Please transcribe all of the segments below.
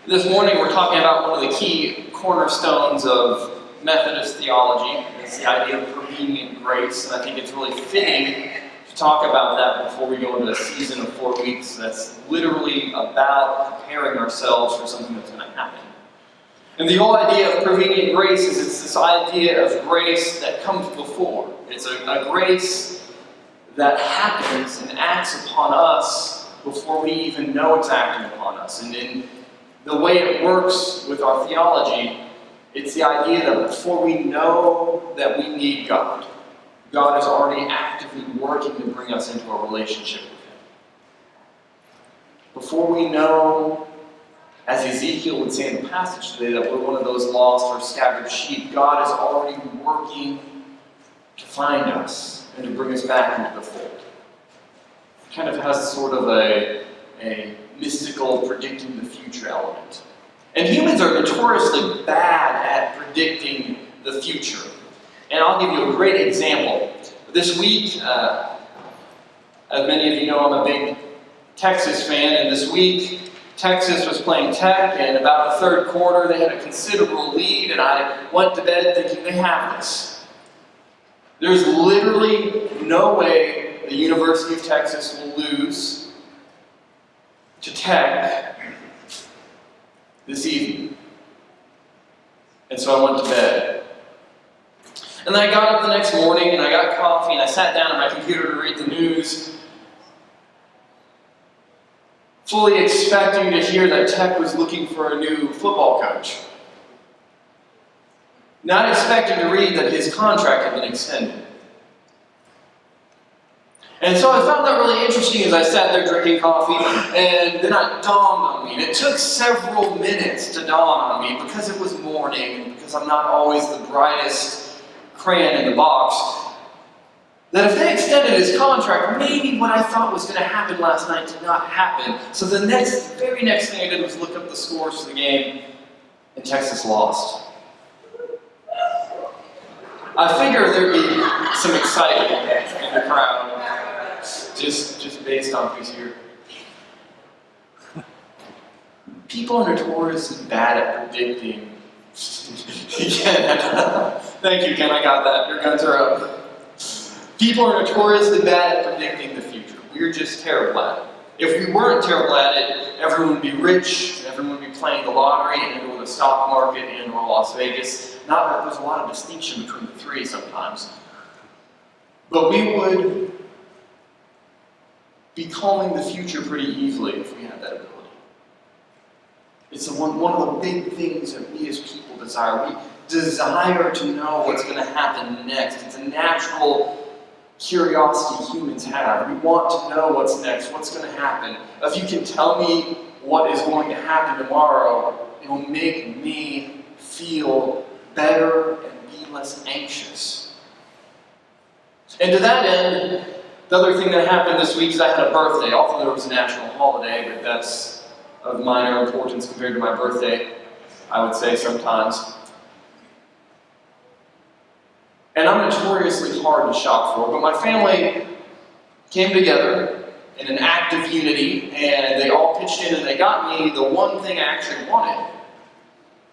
This morning we're talking about one of the key cornerstones of Methodist theology. It's the idea of prevenient grace, and I think it's really fitting to talk about that before we go into a season of 4 weeks that's literally about preparing ourselves for something that's going to happen. And the whole idea of prevenient grace is it's this idea of grace that comes before. It's a grace that happens and acts upon us before we even know it's acting upon us. And in the way it works with our theology, it's the idea that before we know that we need God, God is already actively working to bring us into a relationship with Him. Before we know, as Ezekiel would say in the passage today, that we're one of those lost or scattered sheep, God is already working to find us and to bring us back into the fold. It kind of has sort of a mystical, predicting the future element. And humans are notoriously bad at predicting the future. And I'll give you a great example. This week, as many of you know, I'm a big Texas fan, and this week, Texas was playing Tech, and about the third quarter, they had a considerable lead, and I went to bed thinking, they have this. There's literally no way the University of Texas will lose to Tech this evening. And so I went to bed. And then I got up the next morning, and I got coffee, and I sat down at my computer to read the news, fully expecting to hear that Tech was looking for a new football coach. Not expecting to read that his contract had been extended. And so I found that really interesting as I sat there drinking coffee, and then it dawned on me, and it took several minutes to dawn on me because it was morning, and because I'm not always the brightest crayon in the box, that if they extended his contract, maybe what I thought was going to happen last night did not happen. So the very next thing I did was look up the scores for the game, and Texas lost. I figured there'd be some excitement in the crowd, just based on who's here. People are notoriously bad at predicting. Thank you, Ken, I got that. Your guns are up. People are notoriously bad at predicting the future. We're just terrible at it. If we weren't terrible at it, everyone would be rich, everyone would be playing the lottery, and go to the stock market and or Las Vegas. Not that there's a lot of distinction between the three sometimes. But we would be calling the future pretty easily if we had that ability. It's one of the big things that we as people desire. We desire to know what's going to happen next. It's a natural curiosity humans have. We want to know what's next, what's going to happen. If you can tell me what is going to happen tomorrow, it will make me feel better and be less anxious. And to that end, the other thing that happened this week is I had a birthday. Although there was a national holiday, but that's of minor importance compared to my birthday, I would say sometimes. And I'm notoriously hard to shop for, but my family came together in an act of unity, and they all pitched in, and they got me the one thing I actually wanted,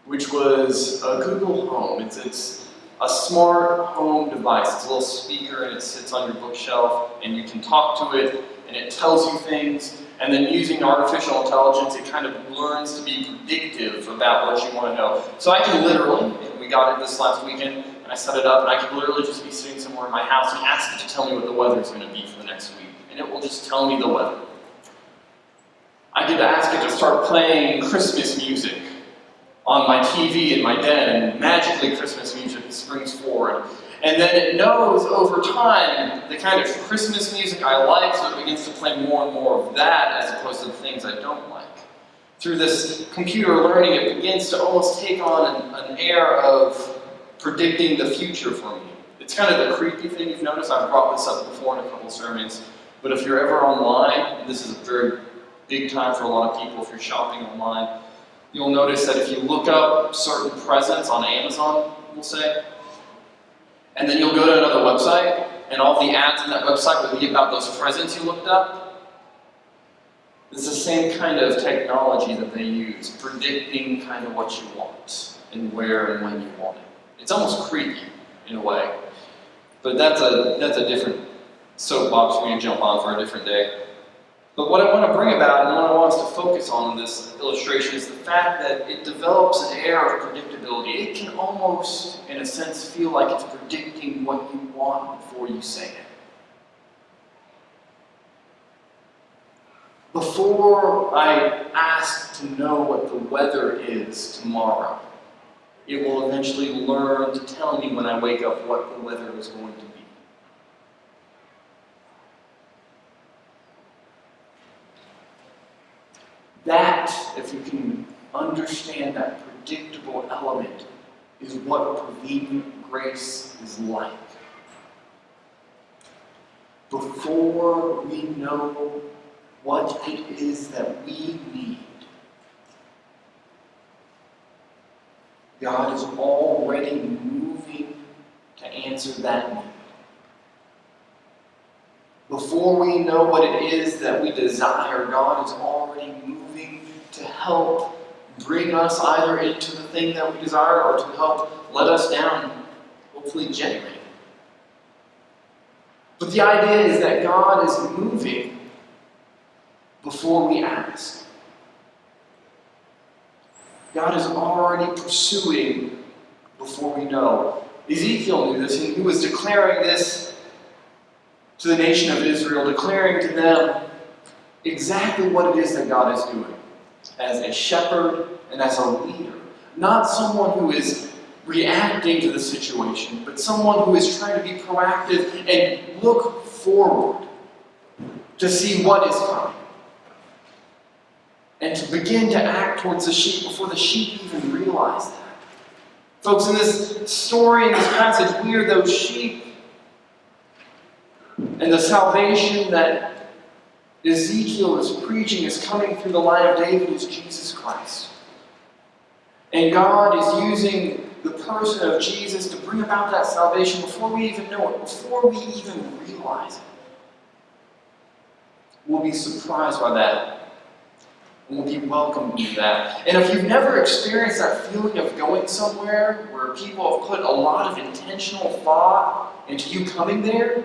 which was a Google Home. It's a smart home device. It's a little speaker, and it sits on your bookshelf, and you can talk to it, and it tells you things, and then using artificial intelligence, it kind of learns to be predictive about what you want to know. So I can literally, and we got it this last weekend, and I set it up, and I can literally just be sitting somewhere in my house and ask it to tell me what the weather is going to be for the next week, and it will just tell me the weather. I could ask it to start playing Christmas music on my TV in my den, and magically Christmas music springs forward. And then it knows over time the kind of Christmas music I like, so it begins to play more and more of that as opposed to the things I don't like. Through this computer learning, it begins to almost take on an air of predicting the future for me. It's kind of the creepy thing you've noticed. I've brought this up before in a couple sermons, but if you're ever online, this is a very big time for a lot of people if you're shopping online, you'll notice that if you look up certain presents on Amazon, we'll say, and then you'll go to another website, and all the ads on that website will be about those presents you looked up. It's the same kind of technology that they use, predicting kind of what you want and where and when you want it. It's almost creepy in a way, but that's a different soapbox for me to jump on for a different day. But what I want to bring about and what I want us to focus on in this illustration is the fact that it develops an air of predictability. It can almost, in a sense, feel like it's predicting what you want before you say it. Before I ask to know what the weather is tomorrow, it will eventually learn to tell me when I wake up what the weather is going to be. That, if you can understand that predictable element, is what prevenient grace is like. Before we know what it is that we need, God is already moving to answer that need. Before we know what it is that we desire, God is already moving to help bring us either into the thing that we desire or to help let us down, hopefully gently. But the idea is that God is moving before we ask. God is already pursuing before we know. Ezekiel knew this, and he was declaring this to the nation of Israel, declaring to them exactly what it is that God is doing as a shepherd and as a leader. Not someone who is reacting to the situation, but someone who is trying to be proactive and look forward to see what is coming. And to begin to act towards the sheep before the sheep even realize that. Folks, in this story, in this passage, we are those sheep. And the salvation that Ezekiel is preaching is coming through the line of David is Jesus Christ. And God is using the person of Jesus to bring about that salvation before we even know it, before we even realize it. We'll be surprised by that. And we'll be welcomed into that. And if you've never experienced that feeling of going somewhere where people have put a lot of intentional thought into you coming there,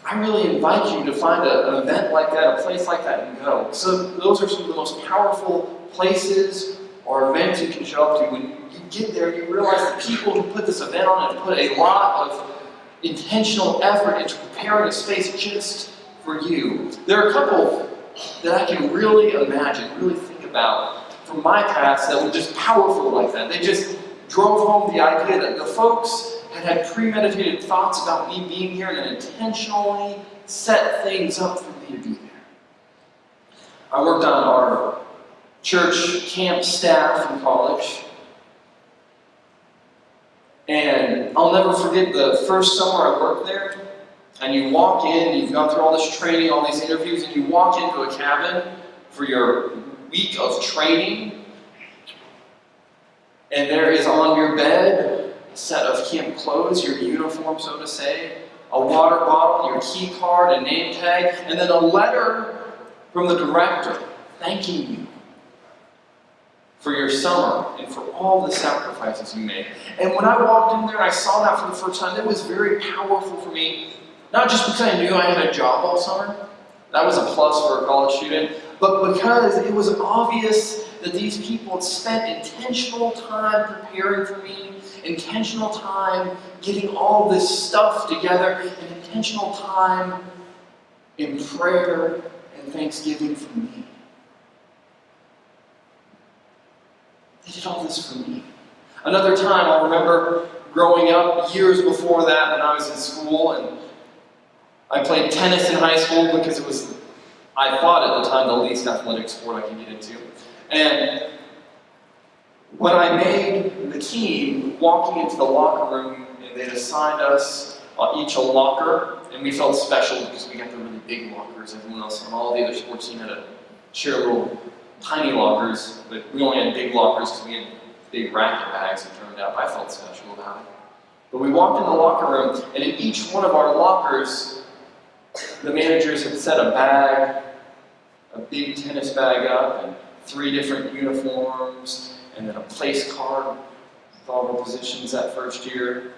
I really invite you to find an event like that, a place like that, and go. So those are some of the most powerful places or events you can show up to. When you get there, you realize the people who put this event on have put a lot of intentional effort into preparing a space just for you. There are a couple that I can really imagine, really think about from my past that were just powerful like that. They just drove home the idea that the folks had premeditated thoughts about me being here and intentionally set things up for me to be there. I worked on our church camp staff in college. And I'll never forget the first summer I worked there. And you walk in, you've gone through all this training, all these interviews, and you walk into a cabin for your week of training. And there is on your bed a set of camp clothes, your uniform, so to say, a water bottle, your key card, a name tag, and then a letter from the director thanking you for your summer and for all the sacrifices you made. And when I walked in there and I saw that for the first time, it was very powerful for me. Not just because I knew I had a job all summer, that was a plus for a college student, but because it was obvious that these people had spent intentional time preparing for me, intentional time getting all this stuff together, and intentional time in prayer and thanksgiving for me. They did all this for me. Another time, I'll remember growing up years before that when I was in school, and I played tennis in high school because it was, I thought at the time, the least athletic sport I could get into. And when I made the team, walking into the locker room, and they'd assigned us each a locker, and we felt special because we got the really big lockers. Everyone else on all the other sports team had to share little tiny lockers, but we only had big lockers because we had big racket bags, it turned out. I felt special about it. But we walked in the locker room, and in each one of our lockers, The managers had set a big tennis bag up, and 3 different uniforms, and then a place card with all the positions that first year,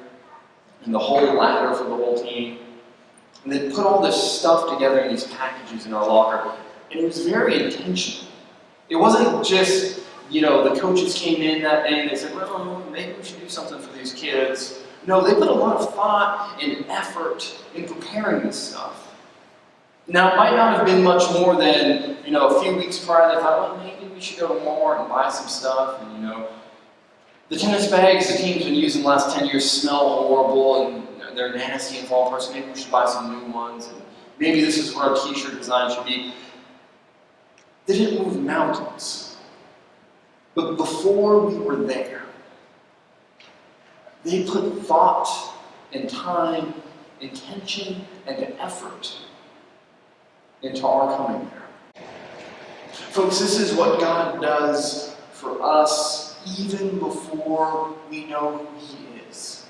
and the whole ladder for the whole team. And they put all this stuff together in these packages in our locker, and it was very intentional. It wasn't just, the coaches came in that day and they said, well, maybe we should do something for these kids. No, they put a lot of thought and effort in preparing this stuff. Now, it might not have been much more than, a few weeks prior, they thought, well, maybe we should go to Walmart and buy some stuff. And, the tennis bags the team's been using the last 10 years smell horrible and they're nasty and fall apart, so maybe we should buy some new ones. And maybe this is what our t-shirt design should be. They didn't move mountains. But before we were there, they put thought and time, intention, and effort into our coming there. Folks, this is what God does for us even before we know who He is.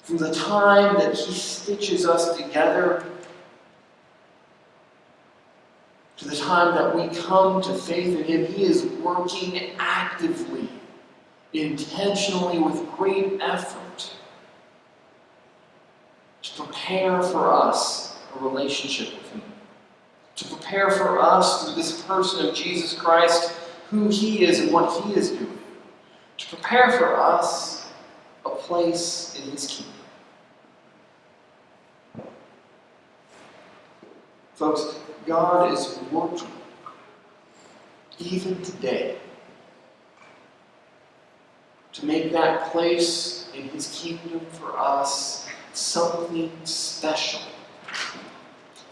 From the time that He stitches us together to the time that we come to faith in Him, He is working actively, intentionally, with great effort to prepare for us a relationship with Him. To prepare for us through this person of Jesus Christ, who He is and what He is doing. To prepare for us a place in His kingdom. Folks, God is working, even today, to make that place in His kingdom for us something special.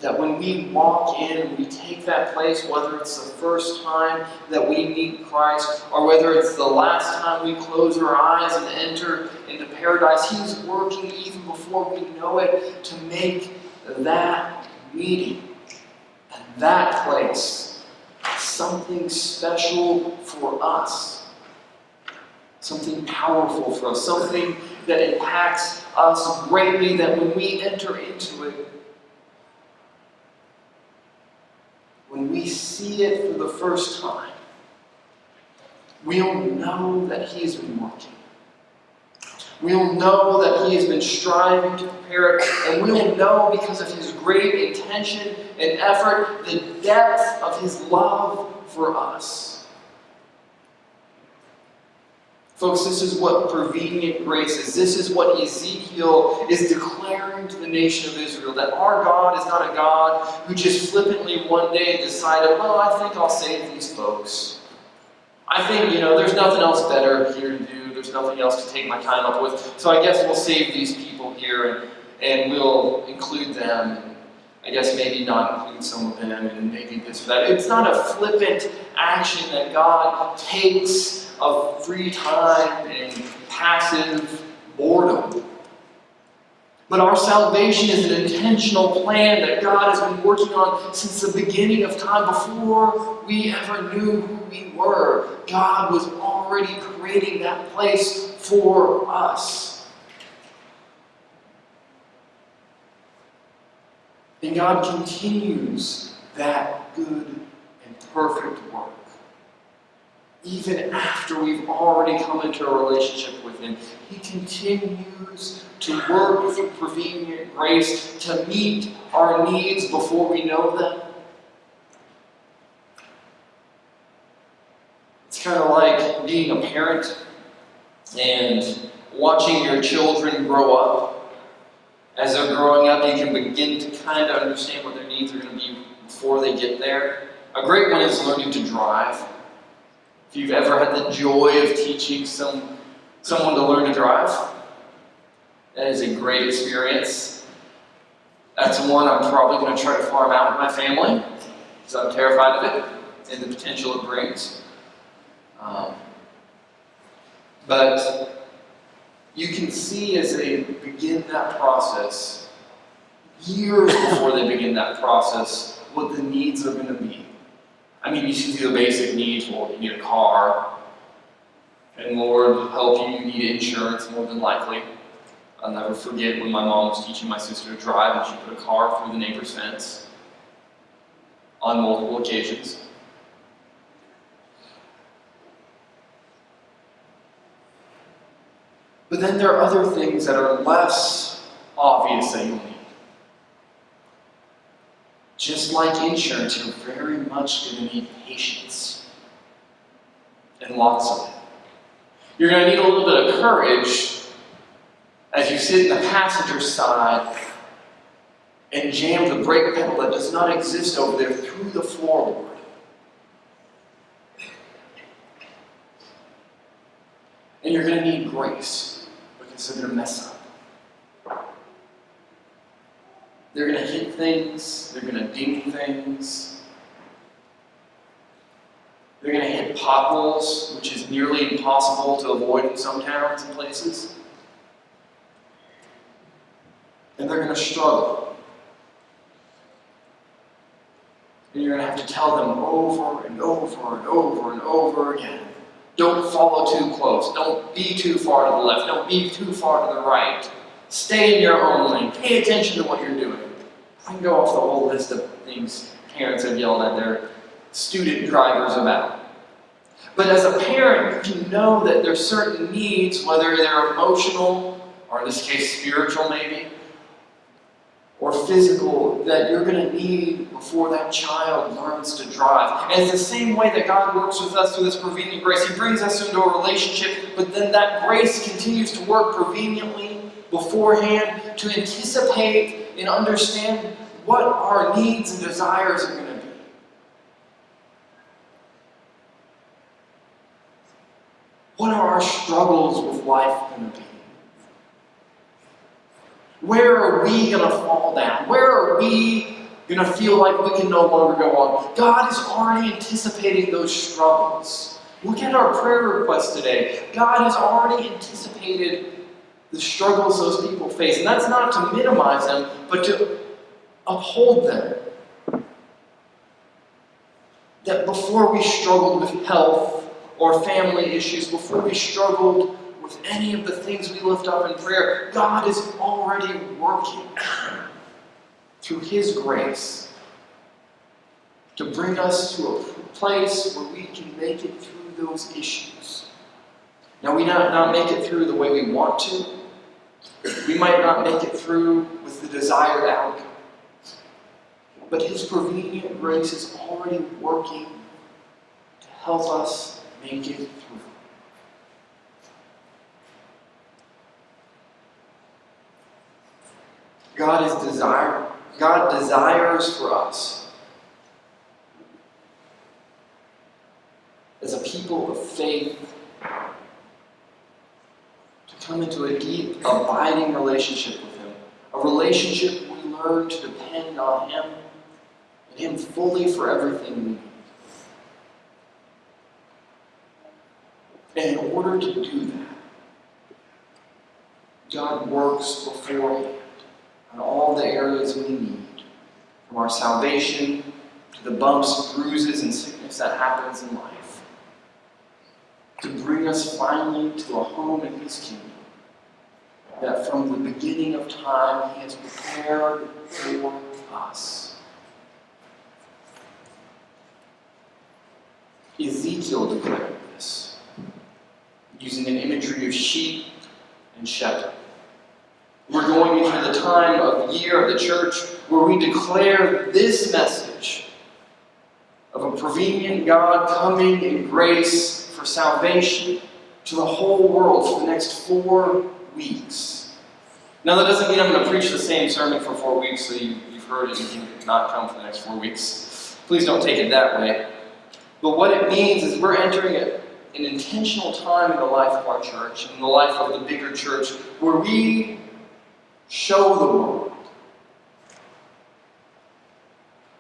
That when we walk in and we take that place, whether it's the first time that we meet Christ, or whether it's the last time we close our eyes and enter into paradise, He's working even before we know it to make that meeting and that place something special for us. Something powerful for us. Something that impacts us greatly, that when we enter into it, when we see it for the first time, we'll know that He has been working. We'll know that He has been striving to prepare it, and we'll know, because of His great intention and effort, the depth of His love for us. Folks, this is what prevenient grace is. This is what Ezekiel is declaring to the nation of Israel, that our God is not a God who just flippantly one day decided, well, I think I'll save these folks. I think, there's nothing else better here to do. There's nothing else to take my time up with. So I guess we'll save these people here and we'll include them. And I guess maybe not include some of them and maybe this or that. It's not a flippant action that God takes of free time and passive boredom. But our salvation is an intentional plan that God has been working on since the beginning of time. Before we ever knew who we were, God was already creating that place for us. And God continues that good and perfect work. Even after we've already come into a relationship with Him, He continues to work through prevenient grace to meet our needs before we know them. It's kind of like being a parent and watching your children grow up. As they're growing up, you can begin to kind of understand what their needs are going to be before they get there. A great one is learning to drive. If you've ever had the joy of teaching someone to learn to drive, that is a great experience. That's one I'm probably going to try to farm out in my family, because I'm terrified of it and the potential it brings. But you can see as they begin that process, years before they begin that process, what the needs are going to be. I mean, you see the basic needs. Well, you need a car, and Lord help you, you need insurance more than likely. I'll never forget when my mom was teaching my sister to drive and she put a car through the neighbor's fence on multiple occasions. But then there are other things that are less obvious that you'll need. Just like insurance, you're very much going to need patience. And lots of it. You're going to need a little bit of courage as you sit in the passenger side and jam the brake pedal that does not exist over there through the floorboard. And you're going to need grace because they're going to mess up. They're going to hit things. They're going to ding things. They're going to hit potholes, which is nearly impossible to avoid in some towns and places. And they're going to struggle. And you're going to have to tell them over and over and over and over again. Don't follow too close. Don't be too far to the left. Don't be too far to the right. Stay in your own lane. Pay attention to what you're doing. I can go off the whole list of things parents have yelled at their student drivers about. But as a parent, you know that there's certain needs, whether they're emotional, or in this case spiritual maybe, or physical, that you're going to need before that child learns to drive. And it's the same way that God works with us through this prevenient grace. He brings us into a relationship, but then that grace continues to work preveniently beforehand to anticipate and understand what our needs and desires are going to be. What are our struggles with life going to be? Where are we going to fall down? Where are we going to feel like we can no longer go on? God is already anticipating those struggles. Look at our prayer request today. God has already anticipated the struggles those people face. And that's not to minimize them, but to uphold them. That before we struggled with health or family issues, before we struggled with any of the things we lift up in prayer, God is already working through His grace to bring us to a place where we can make it through those issues. Now, we might not make it through the way we want to. We might not make it through with the desired outcome. But His prevenient grace is already working to help us make it through. God desires for us as a people of faith to come into a deep, abiding relationship with Him. A relationship we learn to depend on Him and Him fully for everything we need. And in order to do that, God works beforehand on all the areas we need, from our salvation to the bumps, bruises, and sickness that happens in life, to bring us finally to a home in His kingdom that from the beginning of time He has prepared for us. Ezekiel declared this, using an imagery of sheep and shepherd. We're going into the time of year of the church where we declare this message of a prevenient God coming in grace for salvation to the whole world for the next 4 weeks. Now, that doesn't mean I'm going to preach the same sermon for 4 weeks, so you've heard it and you can not come for the next 4 weeks. Please don't take it that way. But what it means is we're entering an intentional time in the life of our church, in the life of the bigger church, where we show the world.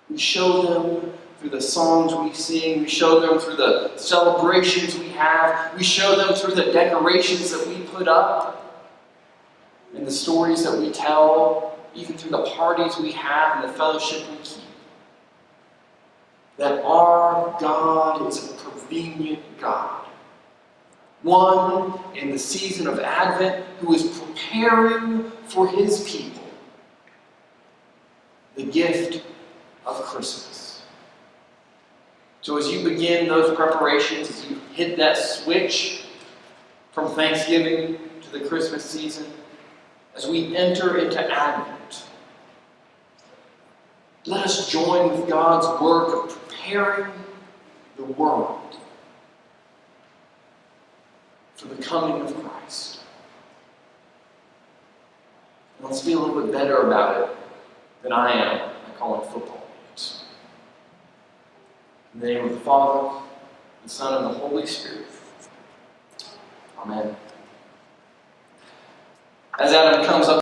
We show them through the songs we sing. We show them through the celebrations we have. We show them through the decorations that we put up and the stories that we tell, even through the parties we have and the fellowship we keep. That our God is a prevenient God. one in the season of Advent who is preparing for his people the gift of Christmas. So as you begin those preparations, as you hit that switch from Thanksgiving to the Christmas season, as we enter into Advent, let us join with God's work of preparing the world for the coming of Christ. And let's be a little bit better about it than I am by calling football games. In the name of the Father, the Son, and the Holy Spirit. Amen. As Adam comes up